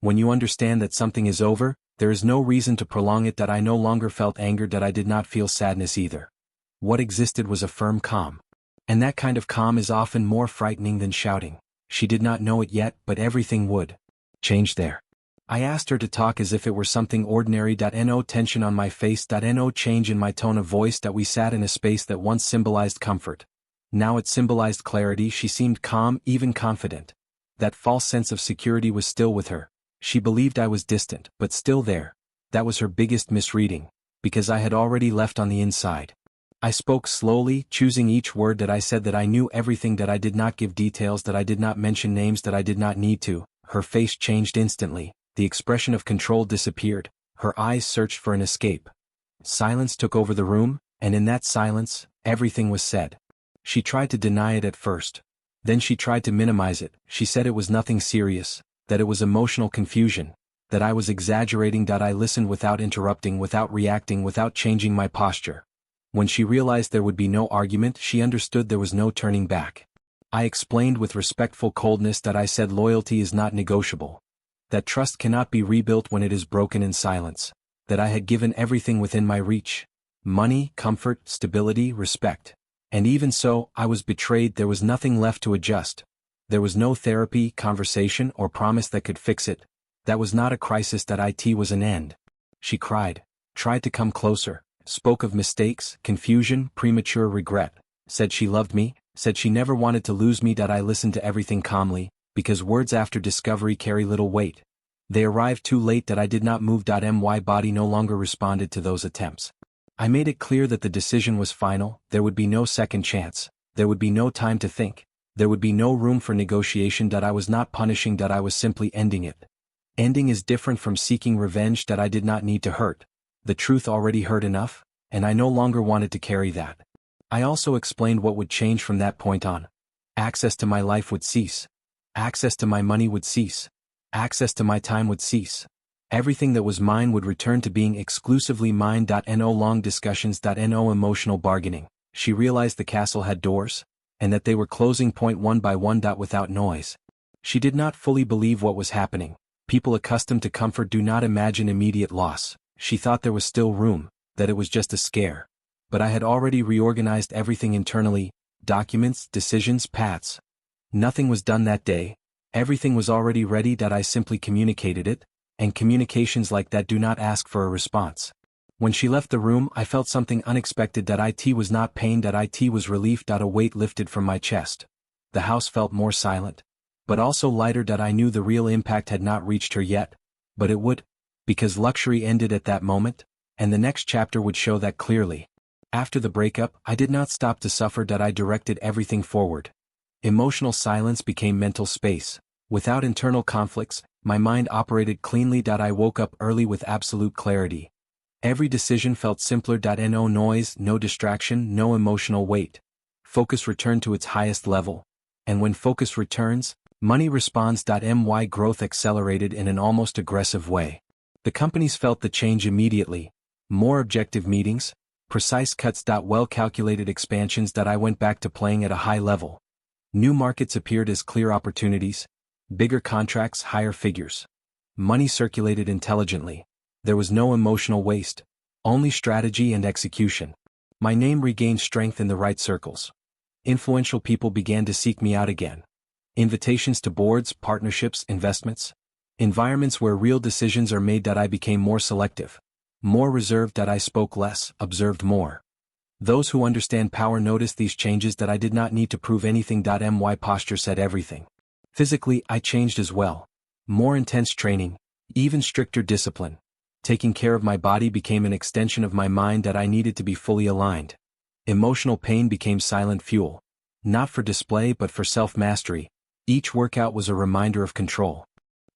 When you understand that something is over, there is no reason to prolong it. I no longer felt anger. I did not feel sadness either. What existed was a firm calm. And that kind of calm is often more frightening than shouting. She did not know it yet, but everything would change there. I asked her to talk as if it were something ordinary. No tension on my face. No change in my tone of voice. We sat in a space that once symbolized comfort. Now it symbolized clarity. She seemed calm, even confident. That false sense of security was still with her. She believed I was distant, but still there. That was her biggest misreading, because I had already left on the inside. I spoke slowly, choosing each word. I said that I knew everything. I did not give details. I did not mention names. I did not need to. Her face changed instantly. The expression of control disappeared. Her eyes searched for an escape. Silence took over the room, and in that silence, everything was said. She tried to deny it at first. Then she tried to minimize it. She said it was nothing serious, that it was emotional confusion, that I was exaggerating. I listened without interrupting, without reacting, without changing my posture. When she realized there would be no argument, she understood there was no turning back. I explained with respectful coldness that I said loyalty is not negotiable, that trust cannot be rebuilt when it is broken in silence, that I had given everything within my reach: money, comfort, stability, respect. And even so, I was betrayed. There was nothing left to adjust. There was no therapy, conversation, or promise that could fix it. That was not a crisis. It was an end. She cried, tried to come closer, spoke of mistakes, confusion, premature regret, said she loved me, said she never wanted to lose me. I listened to everything calmly, because words after discovery carry little weight. They arrived too late. I did not move. My body no longer responded to those attempts. I made it clear that the decision was final. There would be no second chance. There would be no time to think. There would be no room for negotiation. I was not punishing. I was simply ending it. Ending is different from seeking revenge. I did not need to hurt. The truth already hurt enough, and I no longer wanted to carry that. I also explained what would change from that point on. Access to my life would cease. Access to my money would cease. Access to my time would cease. Everything that was mine would return to being exclusively mine. No long discussions. No emotional bargaining. She realized the castle had doors, and that they were closing one by one. Without noise. She did not fully believe what was happening. People accustomed to comfort do not imagine immediate loss. She thought there was still room, that it was just a scare. But I had already reorganized everything internally: documents, decisions, paths. Nothing was done that day. Everything was already ready. I simply communicated it, and communications like that do not ask for a response. When she left the room, I felt something unexpected. It was not pain. It was relief. A weight lifted from my chest. The house felt more silent, but also lighter. I knew the real impact had not reached her yet, but it would, because luxury ended at that moment, and the next chapter would show that clearly. After the breakup, I did not stop to suffer. I directed everything forward. Emotional silence became mental space. Without internal conflicts, my mind operated cleanly. I woke up early with absolute clarity. Every decision felt simpler. No noise, no distraction, no emotional weight. Focus returned to its highest level. And when focus returns, money responds. My growth accelerated in an almost aggressive way. The companies felt the change immediately. More objective meetings, precise cuts. Well-calculated expansions. I went back to playing at a high level. New markets appeared as clear opportunities. Bigger contracts, higher figures. Money circulated intelligently. There was no emotional waste, only strategy and execution. My name regained strength in the right circles. Influential people began to seek me out again. Invitations to boards, partnerships, investments. Environments where real decisions are made. I became more selective. More reserved. I spoke less, observed more. Those who understand power noticed these changes. I did not need to prove anything. My posture said everything. Physically, I changed as well. More intense training, even stricter discipline. Taking care of my body became an extension of my mind. I needed to be fully aligned. Emotional pain became silent fuel. Not for display but for self-mastery. Each workout was a reminder of control.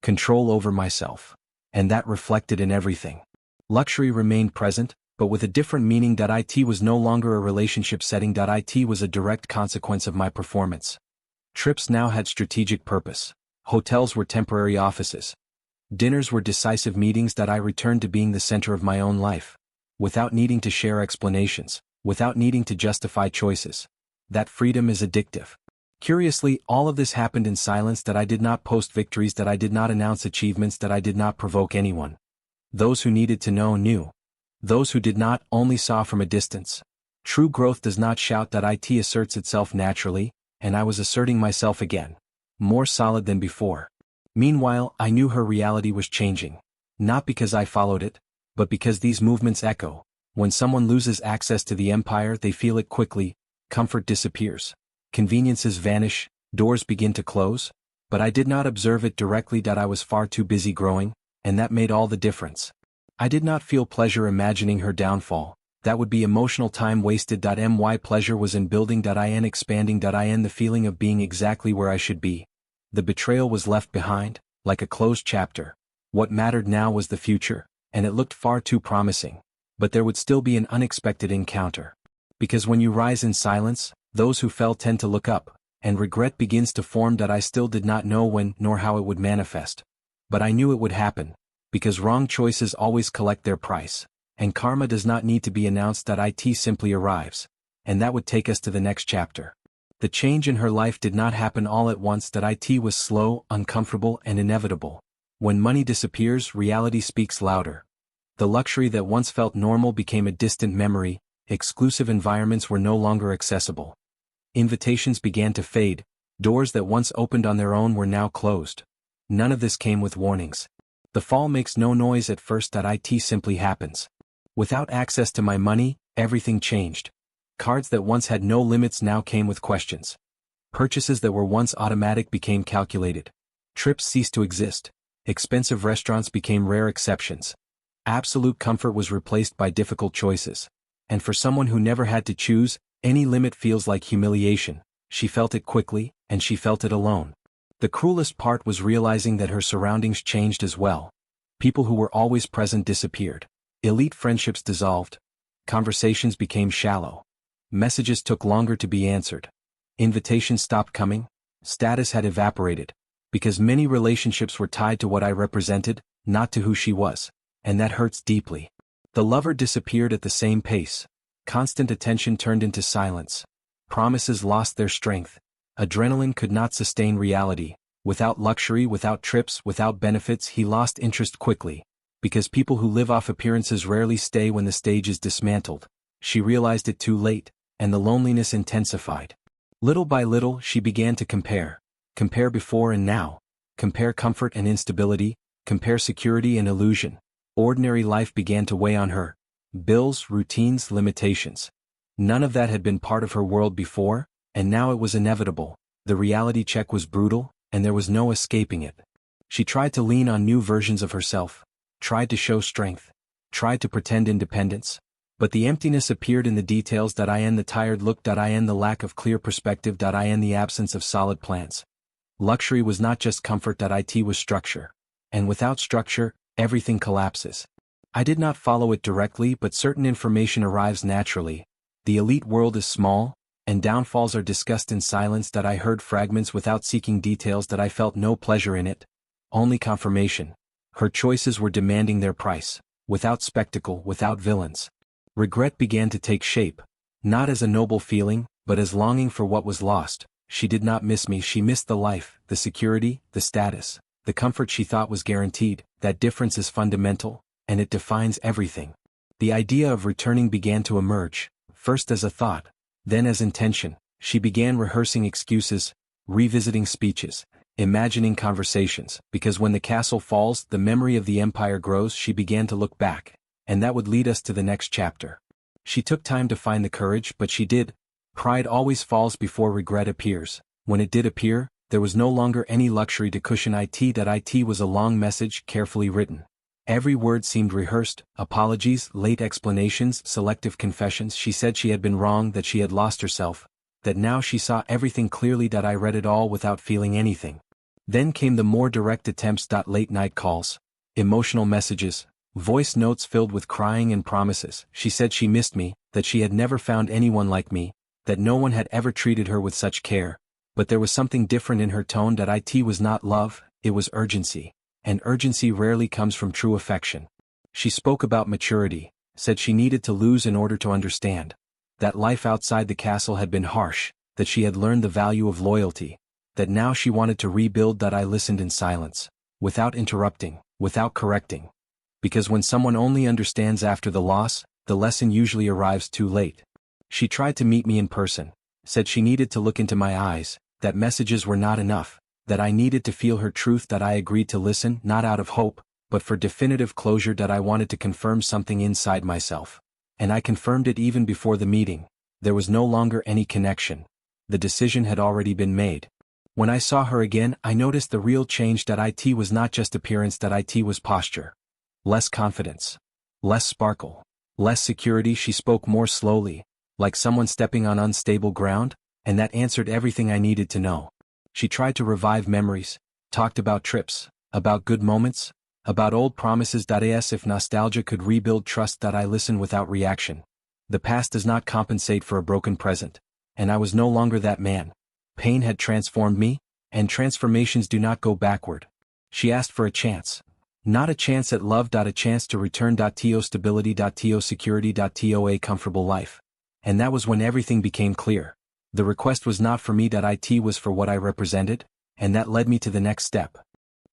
Control over myself. And that reflected in everything. Luxury remained present, but with a different meaning. It was no longer a relationship setting. It was a direct consequence of my performance. Trips now had strategic purpose. Hotels were temporary offices. Dinners were decisive meetings. I returned to being the center of my own life. Without needing to share explanations, without needing to justify choices. That freedom is addictive. Curiously, all of this happened in silence. I did not post victories. I did not announce achievements. I did not provoke anyone. Those who needed to know knew. Those who did not only saw from a distance. True growth does not shout. It asserts itself naturally, and I was asserting myself again. More solid than before. Meanwhile, I knew her reality was changing. Not because I followed it, but because these movements echo. When someone loses access to the empire, they feel it quickly. Comfort disappears. Conveniences vanish, doors begin to close. But I did not observe it directly. I was far too busy growing, and that made all the difference. I did not feel pleasure imagining her downfall. That would be emotional time wasted. My pleasure was in building. In expanding. In the feeling of being exactly where I should be. The betrayal was left behind, like a closed chapter. What mattered now was the future, and it looked far too promising. But there would still be an unexpected encounter. Because when you rise in silence, those who fell tend to look up. and regret begins to form that I still did not know when nor how it would manifest. But I knew it would happen, because wrong choices always collect their price, and karma does not need to be announced, that it simply arrives. And that would take us to the next chapter. The change in her life did not happen all at once, that it was slow, uncomfortable, and inevitable. When money disappears, reality speaks louder. The luxury that once felt normal became a distant memory, exclusive environments were no longer accessible. Invitations began to fade, doors that once opened on their own were now closed. None of this came with warnings. The fall makes no noise at first, that it simply happens. Without access to my money, everything changed. Cards that once had no limits now came with questions. Purchases that were once automatic became calculated. Trips ceased to exist. Expensive restaurants became rare exceptions. Absolute comfort was replaced by difficult choices. And for someone who never had to choose, any limit feels like humiliation. She felt it quickly, and she felt it alone. The cruelest part was realizing that her surroundings changed as well. People who were always present disappeared. Elite friendships dissolved. Conversations became shallow. Messages took longer to be answered. Invitations stopped coming. Status had evaporated. Because many relationships were tied to what I represented, not to who she was. And that hurts deeply. The lover disappeared at the same pace. Constant attention turned into silence. Promises lost their strength. Adrenaline could not sustain reality. Without luxury, without trips, without benefits, he lost interest quickly. Because people who live off appearances rarely stay when the stage is dismantled. She realized it too late, and the loneliness intensified. Little by little, she began to compare. Compare before and now. Compare comfort and instability. Compare security and illusion. Ordinary life began to weigh on her. Bills, routines, limitations. None of that had been part of her world before, and now it was inevitable. The reality check was brutal, and there was no escaping it. She tried to lean on new versions of herself. Tried to show strength. Tried to pretend independence. But the emptiness appeared in the details, in the tired look, in the lack of clear perspective, in the absence of solid plans. Luxury was not just comfort, it was structure. And without structure, everything collapses. I did not follow it directly, but certain information arrives naturally. The elite world is small, and downfalls are discussed in silence. I heard fragments without seeking details. I felt no pleasure in it. Only confirmation. Her choices were demanding their price, without spectacle, without villains. Regret began to take shape, not as a noble feeling, but as longing for what was lost. She did not miss me, she missed the life, the security, the status, the comfort she thought was guaranteed. That difference is fundamental, and it defines everything. The idea of returning began to emerge, first as a thought, then as intention. She began rehearsing excuses, revisiting speeches, imagining conversations, because when the castle falls, the memory of the empire grows. She began to look back, and that would lead us to the next chapter. She took time to find the courage, but she did. Pride always falls before regret appears. When it did appear, there was no longer any luxury to cushion it. It was a long message, carefully written. Every word seemed rehearsed: apologies, late explanations, selective confessions. She said she had been wrong, that she had lost herself, that now she saw everything clearly. I read it all without feeling anything. Then came the more direct attempts. Late-night calls, emotional messages, voice notes filled with crying and promises. She said she missed me, that she had never found anyone like me, that no one had ever treated her with such care. But there was something different in her tone. It was not love, it was urgency. And urgency rarely comes from true affection. She spoke about maturity, said she needed to lose in order to understand. That life outside the castle had been harsh, that she had learned the value of loyalty, that now she wanted to rebuild. I listened in silence, without interrupting, without correcting. Because when someone only understands after the loss, the lesson usually arrives too late. She tried to meet me in person, said she needed to look into my eyes, that messages were not enough, that I needed to feel her truth. I agreed to listen, not out of hope, but for definitive closure. I wanted to confirm something inside myself. And I confirmed it even before the meeting. There was no longer any connection. The decision had already been made. When I saw her again, I noticed the real change. It was not just appearance, it was posture. Less confidence. Less sparkle. Less security. She spoke more slowly, like someone stepping on unstable ground, and that answered everything I needed to know. She tried to revive memories, talked about trips, about good moments, about old promises. As if nostalgia could rebuild trust. I listened without reaction. The past does not compensate for a broken present, and I was no longer that man. Pain had transformed me, and transformations do not go backward. She asked for a chance. Not a chance at love. A chance to return. To stability. To security. To a comfortable life. And that was when everything became clear. The request was not for me. It was for what I represented, and that led me to the next step.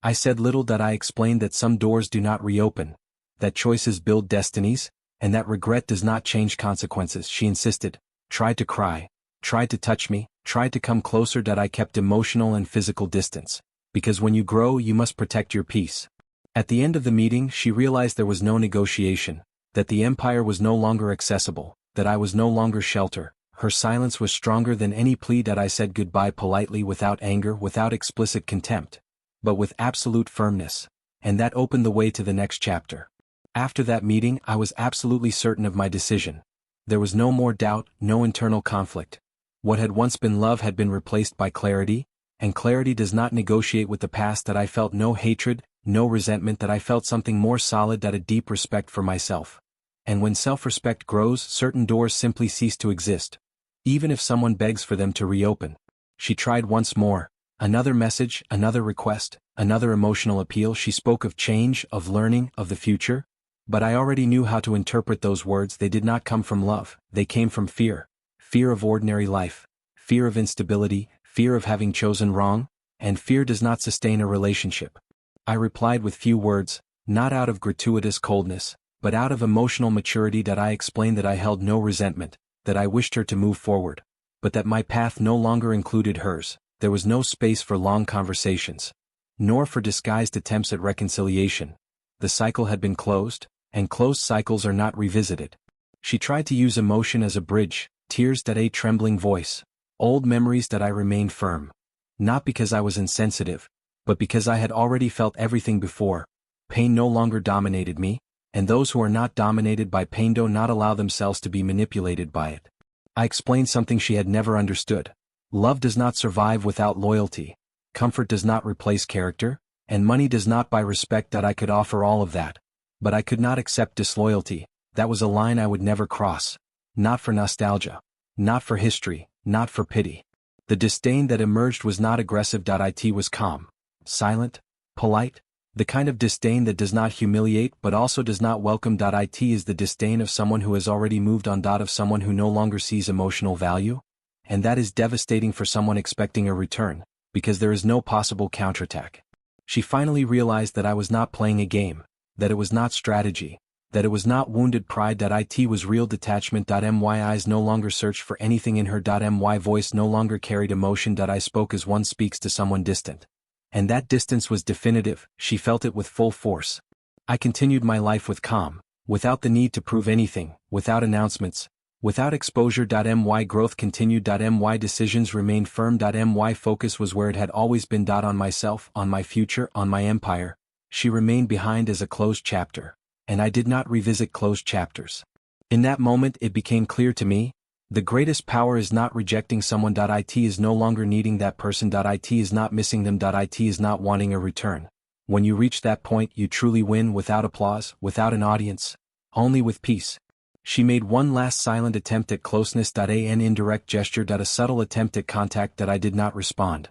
I said little. I explained that some doors do not reopen, that choices build destinies, and that regret does not change consequences. She insisted, tried to cry, tried to touch me, tried to come closer. I kept emotional and physical distance, because when you grow you must protect your peace. At the end of the meeting she realized there was no negotiation, that the empire was no longer accessible, that I was no longer shelter. Her silence was stronger than any plea. I said goodbye politely, without anger, without explicit contempt, but with absolute firmness, and that opened the way to the next chapter. After that meeting I was absolutely certain of my decision. There was no more doubt, no internal conflict. What had once been love had been replaced by clarity, and clarity does not negotiate with the past. That I felt no hatred, no resentment. That I felt something more solid. That a deep respect for myself. And when self-respect grows, certain doors simply cease to exist, even if someone begs for them to reopen. She tried once more. Another message, another request, another emotional appeal. She spoke of change, of learning, of the future. But I already knew how to interpret those words. They did not come from love, they came from fear. Fear of ordinary life, fear of instability, fear of having chosen wrong, and fear does not sustain a relationship. I replied with few words, not out of gratuitous coldness, but out of emotional maturity. I explained that I held no resentment, that I wished her to move forward, but that my path no longer included hers. There was no space for long conversations, nor for disguised attempts at reconciliation. The cycle had been closed, and closed cycles are not revisited. She tried to use emotion as a bridge, tears. A trembling voice, old memories. I remained firm. Not because I was insensitive, but because I had already felt everything before. Pain no longer dominated me, and those who are not dominated by pain do not allow themselves to be manipulated by it. I explained something she had never understood. Love does not survive without loyalty. Comfort does not replace character, and money does not buy respect. I could offer all of that, but I could not accept disloyalty. That was a line I would never cross. Not for nostalgia. Not for history, not for pity. The disdain that emerged was not aggressive. It was calm, silent, polite, the kind of disdain that does not humiliate but also does not welcome. It is the disdain of someone who has already moved on. Of someone who no longer sees emotional value, and that is devastating for someone expecting a return, because there is no possible counterattack. She finally realized that I was not playing a game, that it was not strategy, that it was not wounded pride. It was real detachment. My eyes no longer searched for anything in her. My voice no longer carried emotion. I spoke as one speaks to someone distant. And that distance was definitive. She felt it with full force. I continued my life with calm, without the need to prove anything, without announcements, without exposure. My growth continued. My decisions remained firm. My focus was where it had always been. On myself, on my future, on my empire. She remained behind as a closed chapter, and I did not revisit closed chapters. In that moment it became clear to me, the greatest power is not rejecting someone. It is no longer needing that person. It is not missing them. It is not wanting a return. When you reach that point you truly win, without applause, without an audience, only with peace. She made one last silent attempt at closeness. An indirect gesture. A subtle attempt at contact. I did not respond.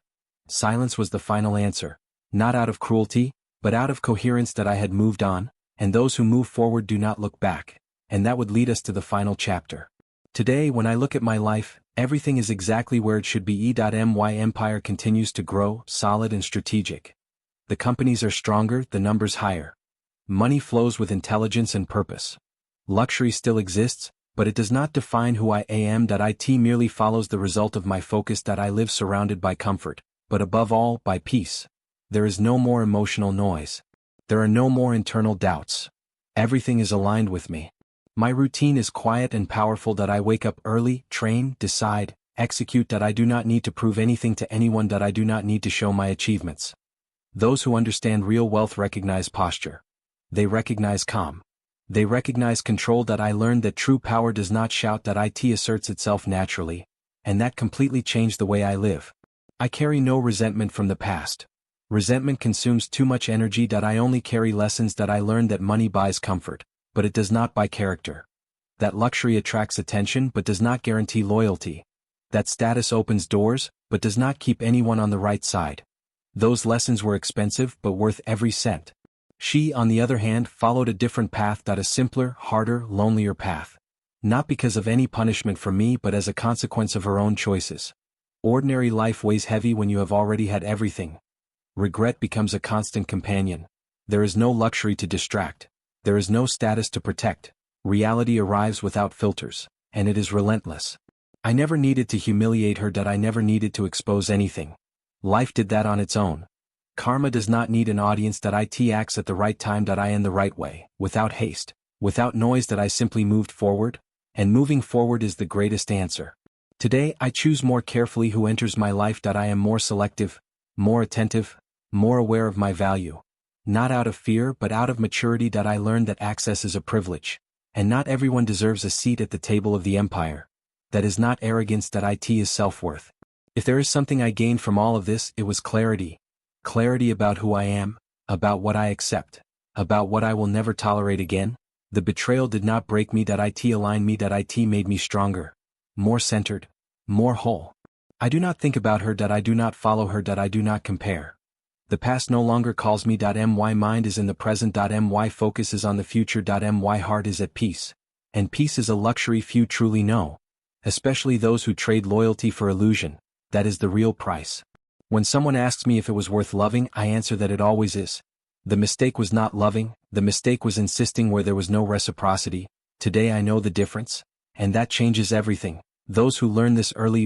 Silence was the final answer, not out of cruelty, but out of coherence. I had moved on, and those who move forward do not look back, and that would lead us to the final chapter. Today when I look at my life, everything is exactly where it should be. My empire continues to grow, solid and strategic. The companies are stronger, the numbers higher. Money flows with intelligence and purpose. Luxury still exists, but it does not define who I am. It merely follows the result of my focus. I live surrounded by comfort, but above all, by peace. There is no more emotional noise. There are no more internal doubts. Everything is aligned with me. My routine is quiet and powerful. I wake up early, train, decide, execute. I do not need to prove anything to anyone. I do not need to show my achievements. Those who understand real wealth recognize posture. They recognize calm. They recognize control. I learned that true power does not shout. It asserts itself naturally, and that completely changed the way I live. I carry no resentment from the past. Resentment consumes too much energy. I only carry lessons. I learned that money buys comfort, but it does not buy character. That luxury attracts attention but does not guarantee loyalty. That status opens doors, but does not keep anyone on the right side. Those lessons were expensive but worth every cent. She, on the other hand, followed a different path, a simpler, harder, lonelier path. Not because of any punishment from me but as a consequence of her own choices. Ordinary life weighs heavy when you have already had everything. Regret becomes a constant companion. There is no luxury to distract. There is no status to protect. Reality arrives without filters, and it is relentless. I never needed to humiliate her. I never needed to expose anything. Life did that on its own. Karma does not need an audience. It acts at the right time. I in the right way, without haste, without noise. I simply moved forward, and moving forward is the greatest answer. Today I choose more carefully who enters my life. I am more selective, more attentive, more aware of my value. Not out of fear but out of maturity. I learned that access is a privilege, and not everyone deserves a seat at the table of the empire. That is not arrogance. It is self-worth. If there is something I gained from all of this, it was clarity. Clarity about who I am, about what I accept, about what I will never tolerate again. The betrayal did not break me. It aligned me. It made me stronger, more centered, more whole. I do not think about her. I do not follow her. I do not compare. The past no longer calls me. My mind is in the present. My focus is on the future. My heart is at peace. And peace is a luxury few truly know. Especially those who trade loyalty for illusion. That is the real price. When someone asks me if it was worth loving, I answer that it always is. The mistake was not loving, the mistake was insisting where there was no reciprocity. Today I know the difference, and that changes everything. Those who learn this early,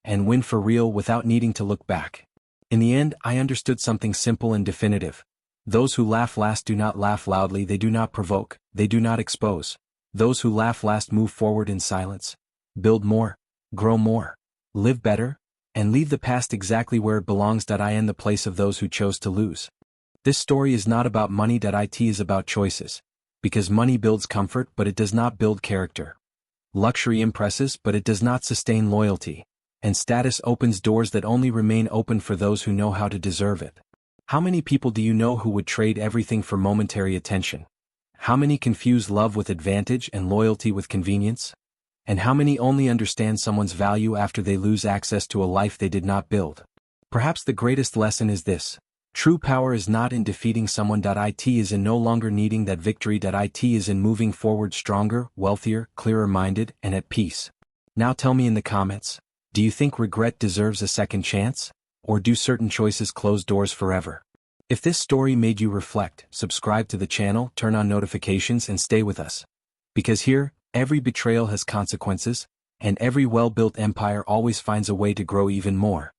and win for real without needing to look back. In the end, I understood something simple and definitive. Those who laugh last do not laugh loudly. They do not provoke, they do not expose. Those who laugh last move forward in silence. Build more, grow more, live better, and leave the past exactly where it belongs. I am the place of those who chose to lose. This story is not about money. It is about choices. Because money builds comfort but it does not build character. Luxury impresses but it does not sustain loyalty. And status opens doors that only remain open for those who know how to deserve it. How many people do you know who would trade everything for momentary attention? How many confuse love with advantage and loyalty with convenience? And how many only understand someone's value after they lose access to a life they did not build? Perhaps the greatest lesson is this. True power is not in defeating someone. It is in no longer needing that victory. It is in moving forward stronger, wealthier, clearer-minded, and at peace. Now tell me in the comments, do you think regret deserves a second chance? Or do certain choices close doors forever? If this story made you reflect, subscribe to the channel, turn on notifications, and stay with us. Because here, every betrayal has consequences, and every well-built empire always finds a way to grow even more.